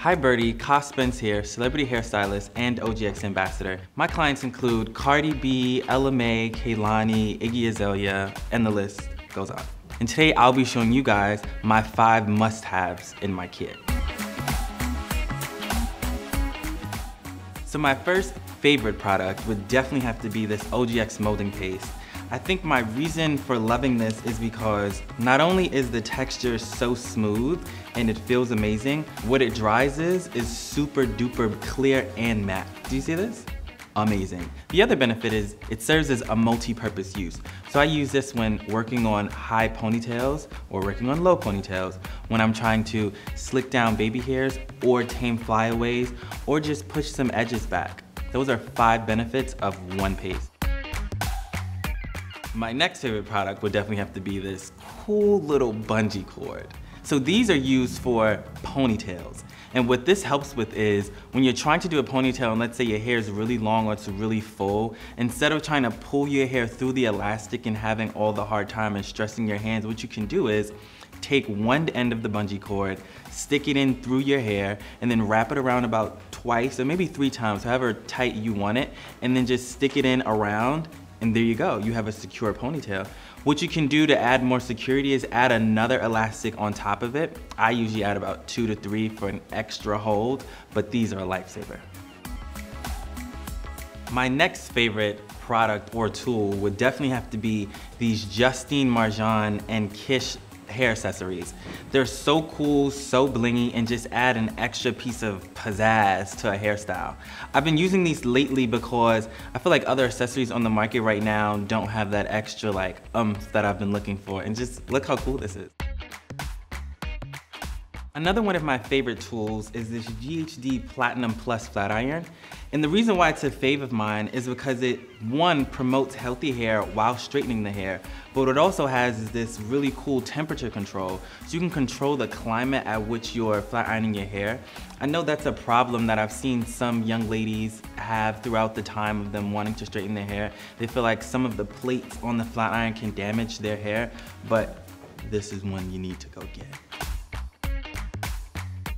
Hi Byrdie, Kahh Spence here, celebrity hairstylist and LGX ambassador. My clients include Cardi B, Ella Mai, Kehlani, Iggy Azalea, and the list goes on. And today I'll be showing you guys my 5 must-haves in my kit. So my first favorite product would definitely have to be this LGX Moulding Case. I think my reason for loving this is because not only is the texture so smooth and it feels amazing, what it dries is super duper clear and matte. Do you see this? Amazing. The other benefit is it serves as a multi-purpose use. So I use this when working on high ponytails or working on low ponytails, when I'm trying to slick down baby hairs or tame flyaways or just push some edges back. Those are 5 benefits of one paste. My next favorite product would definitely have to be this cool little bungee cord. So these are used for ponytails. And what this helps with is when you're trying to do a ponytail and let's say your hair is really long or it's really full, instead of trying to pull your hair through the elastic and having all the hard time and stressing your hands, what you can do is take one end of the bungee cord, stick it in through your hair, and then wrap it around about twice or maybe 3 times, however tight you want it, and then just stick it in around. And there you go, you have a secure ponytail. What you can do to add more security is add another elastic on top of it. I usually add about 2 to 3 for an extra hold, but these are a lifesaver. My next favorite product or tool would definitely have to be these Justine Marjan and Kish hair accessories. They're so cool, so blingy, and just add an extra piece of pizzazz to a hairstyle. I've been using these lately because I feel like other accessories on the market right now don't have that extra like that I've been looking for, and just look how cool this is. Another one of my favorite tools is this GHD Platinum Plus Flat Iron. And the reason why it's a fave of mine is because it, one, promotes healthy hair while straightening the hair, but what it also has is this really cool temperature control. So you can control the climate at which you're flat ironing your hair. I know that's a problem that I've seen some young ladies have throughout the time of them wanting to straighten their hair. They feel like some of the plates on the flat iron can damage their hair, but this is one you need to go get.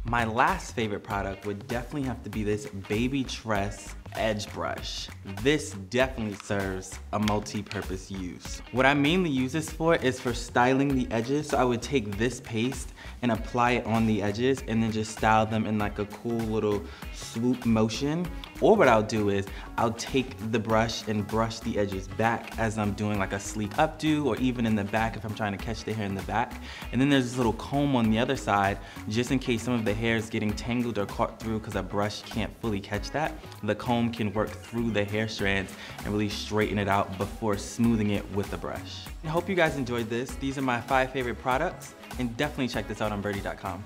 My last favorite product would definitely have to be this Baby Tress Edge Brush. This definitely serves a multi-purpose use. What I mainly use this for is for styling the edges. So I would take this paste and apply it on the edges and then just style them in like a cool little swoop motion. Or what I'll do is I'll take the brush and brush the edges back as I'm doing like a sleek updo, or even in the back if I'm trying to catch the hair in the back. And then there's this little comb on the other side just in case some of the hair is getting tangled or caught through because a brush can't fully catch that. The comb can work through the hair strands and really straighten it out before smoothing it with the brush. I hope you guys enjoyed this. These are my 5 favorite products, and definitely check this out on Byrdie.com.